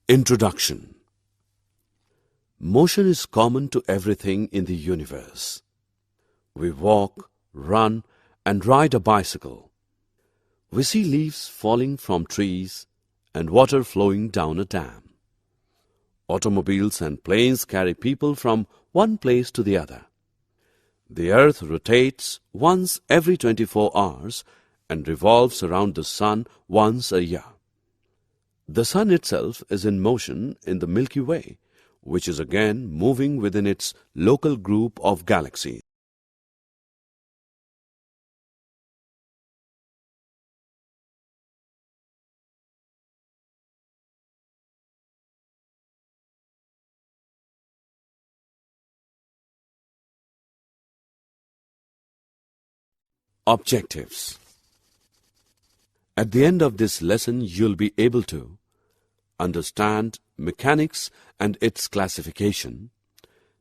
Introduction. Motion is common to everything in the universe. We walk, run, and ride a bicycle. We see leaves falling from trees and water flowing down a dam. Automobiles and planes carry people from one place to the other. The earth rotates once every 24 hours and revolves around the sun once a year. The sun itself is in motion in the Milky Way, which is again moving within its local group of galaxies. Objectives. At the end of this lesson, you'll be able to understand mechanics and its classification,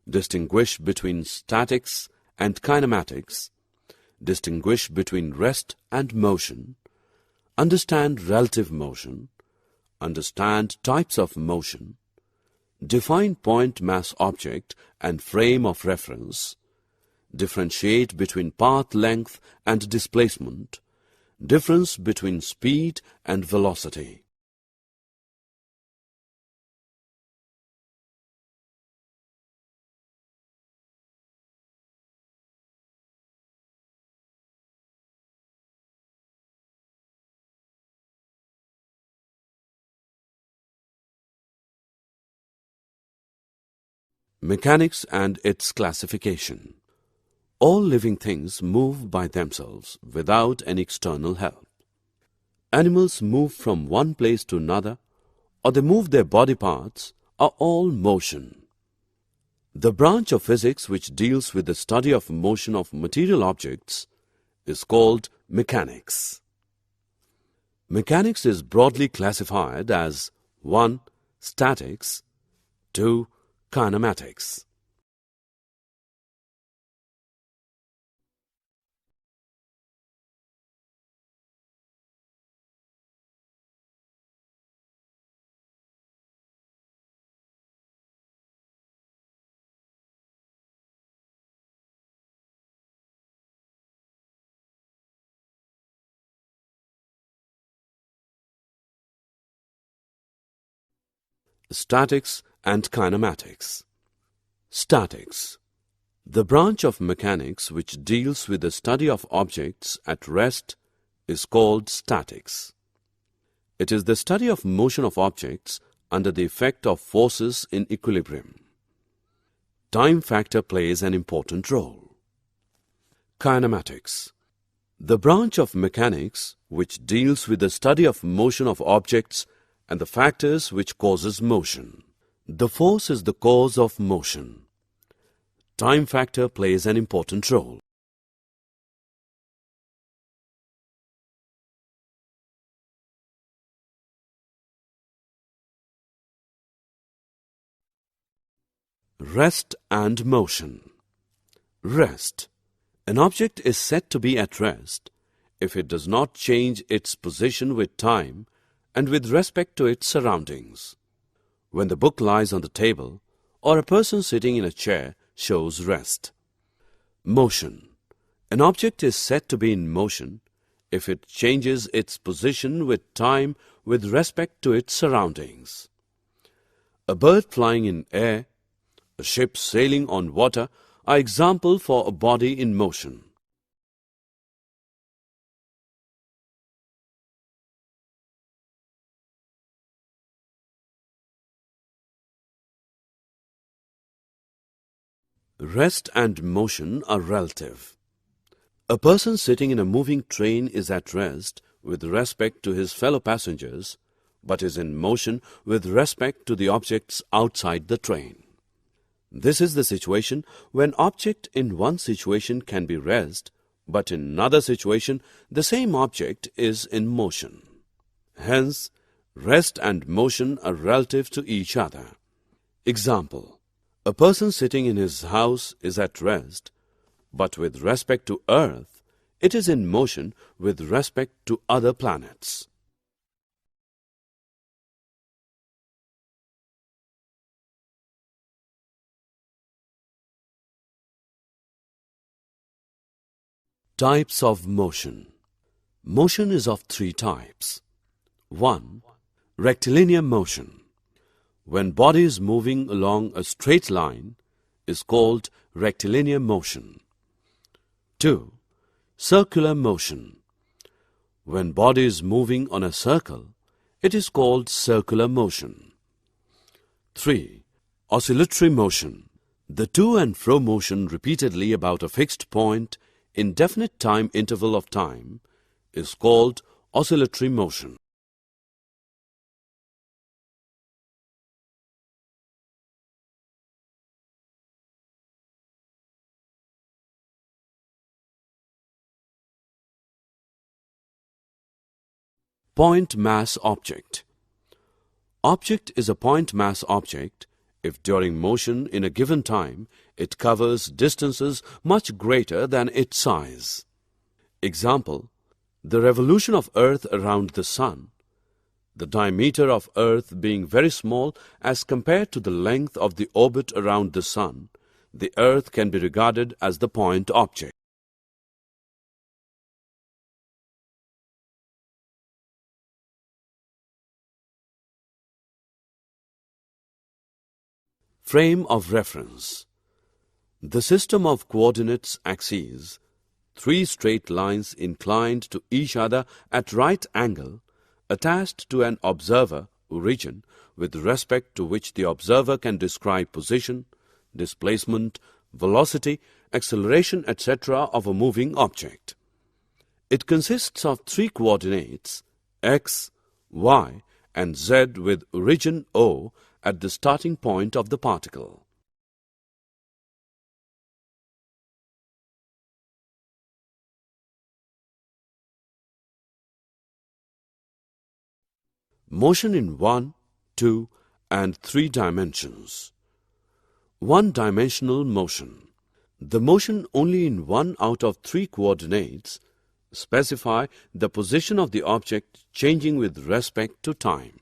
distinguish between statics and kinematics, distinguish between rest and motion, understand relative motion, understand types of motion, define point mass object and frame of reference, differentiate between path length and displacement, difference between speed and velocity. Mechanics and its classification. All living things move by themselves without any external help. Animals move from one place to another, or they move their body parts, are all motion. The branch of physics which deals with the study of motion of material objects is called mechanics. Mechanics is broadly classified as 1. Statics, 2. Kinematics. Statics and kinematics. Statics. The branch of mechanics which deals with the study of objects at rest is called statics. It is the study of motion of objects under the effect of forces in equilibrium. Time factor plays an important role. Kinematics. The branch of mechanics which deals with the study of motion of objects and the factors which causes motion. The force is the cause of motion. Time factor plays an important role. Rest and motion. Rest. An object is said to be at rest if it does not change its position with time and with respect to its surroundings. When the book lies on the table or a person sitting in a chair shows rest. Motion. An object is said to be in motion if it changes its position with time with respect to its surroundings. A bird flying in air, a ship sailing on water are examples for a body in motion. Rest and motion are relative. A person sitting in a moving train is at rest with respect to his fellow passengers, but is in motion with respect to the objects outside the train. This is the situation when object in one situation can be rest, but in another situation the same object is in motion. Hence, rest and motion are relative to each other. Example. A person sitting in his house is at rest, but with respect to Earth, it is in motion with respect to other planets. Types of motion. Motion is of three types. 1. Rectilinear motion. When body is moving along a straight line is called rectilinear motion. 2. Circular motion. When body is moving on a circle, it is called circular motion. 3. Oscillatory motion. The to and fro motion repeatedly about a fixed point in definite time interval of time is called oscillatory motion. Point mass object. Object is a point mass object if during motion in a given time it covers distances much greater than its size. Example, the revolution of Earth around the Sun. The diameter of Earth being very small as compared to the length of the orbit around the Sun, the Earth can be regarded as the point object. Frame of reference. The system of coordinates axes, three straight lines inclined to each other at right angle, attached to an observer origin with respect to which the observer can describe position, displacement, velocity, acceleration, etc. of a moving object. It consists of three coordinates x, y, and z with origin O at the starting point of the particle. Motion in 1, 2, and 3 dimensions. One-dimensional motion. The motion only in one out of three coordinates specify the position of the object changing with respect to time.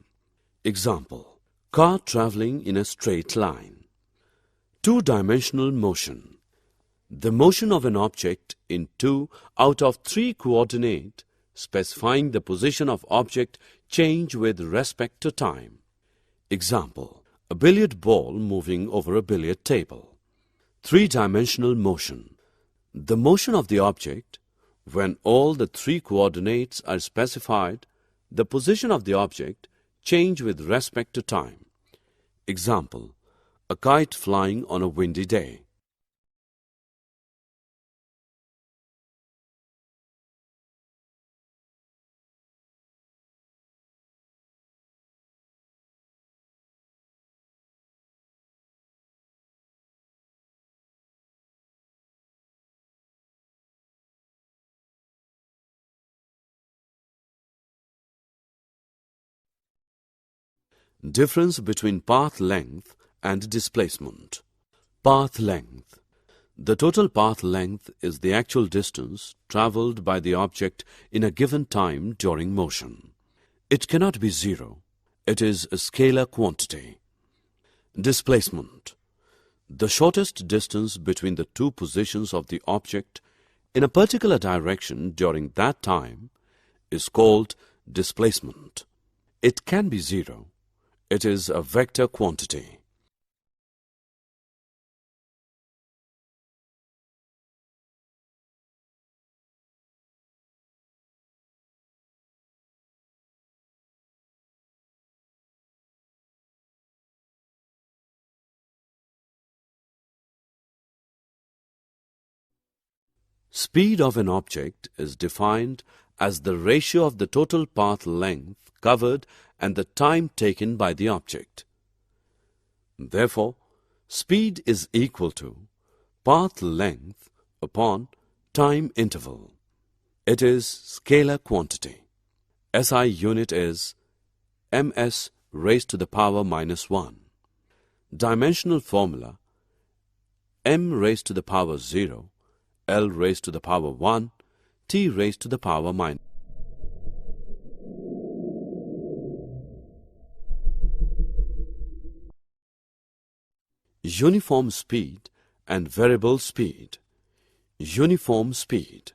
Example, car traveling in a straight line. Two-dimensional motion. The motion of an object in 2 out of 3 coordinate specifying the position of object change with respect to time. Example, a billiard ball moving over a billiard table. Three-dimensional motion. The motion of the object when all the 3 coordinates are specified, the position of the object change with respect to time. Example, a kite flying on a windy day. Difference between path length and displacement. Path length. The total path length is the actual distance travelled by the object in a given time during motion. It cannot be zero. It is a scalar quantity. Displacement. The shortest distance between the two positions of the object in a particular direction during that time is called displacement. It can be zero. It is a vector quantity. Speed of an object is defined as the ratio of the total path length covered and the time taken by the object. Therefore, speed is equal to path length upon time interval. It is scalar quantity. SI unit is ms raised to the power minus 1. Dimensional formula m raised to the power 0, L raised to the power 1, T raised to the power minus. Uniform speed and variable speed. Uniform speed.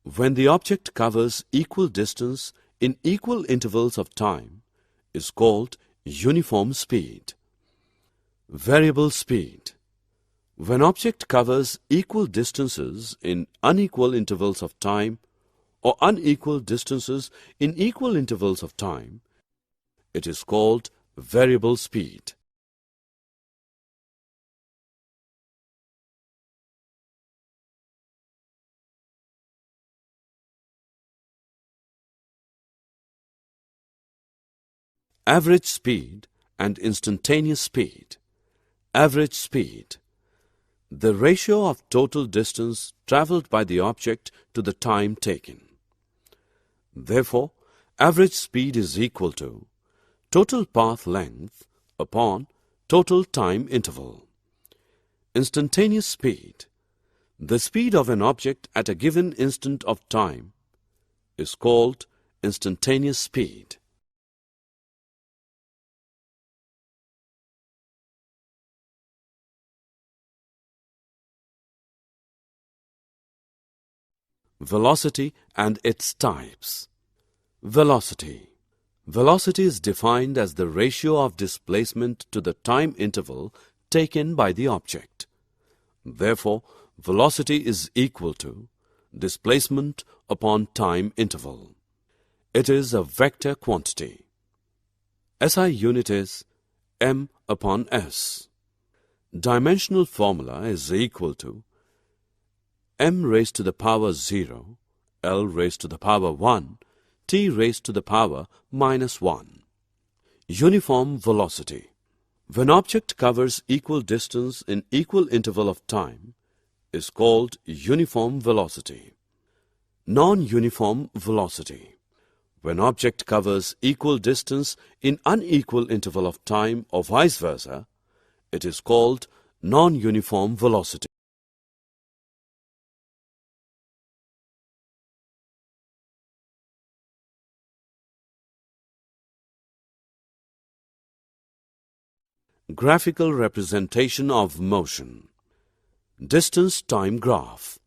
when the object covers equal distance in equal intervals of time, is called uniform speed. Variable speed. When object covers equal distances in unequal intervals of time or unequal distances in equal intervals of time, it is called variable speed. Average speed and instantaneous speed. Average speed. The ratio of total distance travelled by the object to the time taken. Therefore, average speed is equal to total path length upon total time interval. Instantaneous speed. The speed of an object at a given instant of time is called instantaneous speed. Velocity and its types. Velocity. Velocity is defined as the ratio of displacement to the time interval taken by the object. Therefore, velocity is equal to displacement upon time interval. It is a vector quantity. SI unit is m upon s. Dimensional formula is equal to m raised to the power 0, L raised to the power 1, T raised to the power minus 1. Uniform velocity. When object covers equal distance in equal interval of time, is called uniform velocity. Non-uniform velocity. When object covers equal distance in unequal interval of time or vice versa, it is called non-uniform velocity. Graphical representation of motion. Distance-time graph.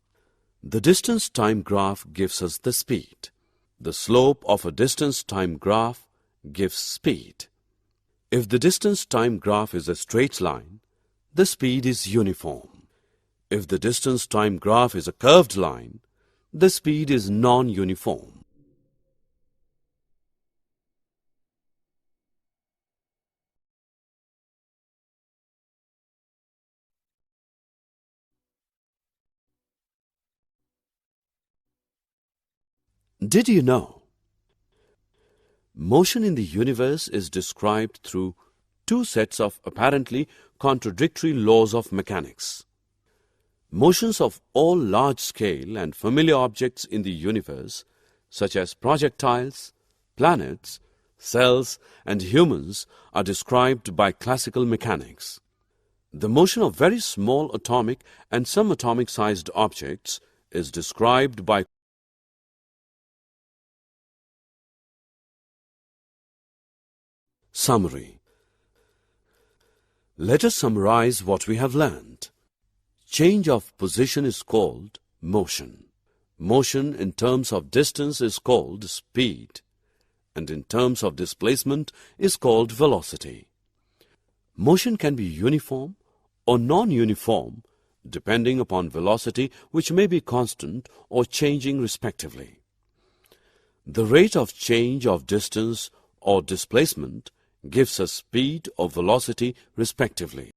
The distance-time graph gives us the speed. The slope of a distance-time graph gives speed. If the distance-time graph is a straight line, the speed is uniform. If the distance-time graph is a curved line, the speed is non-uniform. Did you know? Motion in the universe is described through two sets of apparently contradictory laws of mechanics. Motions of all large-scale and familiar objects in the universe, such as projectiles, planets, cells, and humans, are described by classical mechanics. The motion of very small atomic and subatomic-sized objects is described by Summary. Let us summarize what we have learned. Change of position is called motion. Motion in terms of distance is called speed, and in terms of displacement is called velocity. Motion can be uniform or non-uniform depending upon velocity, which may be constant or changing respectively. The rate of change of distance or displacement gives us speed or velocity respectively.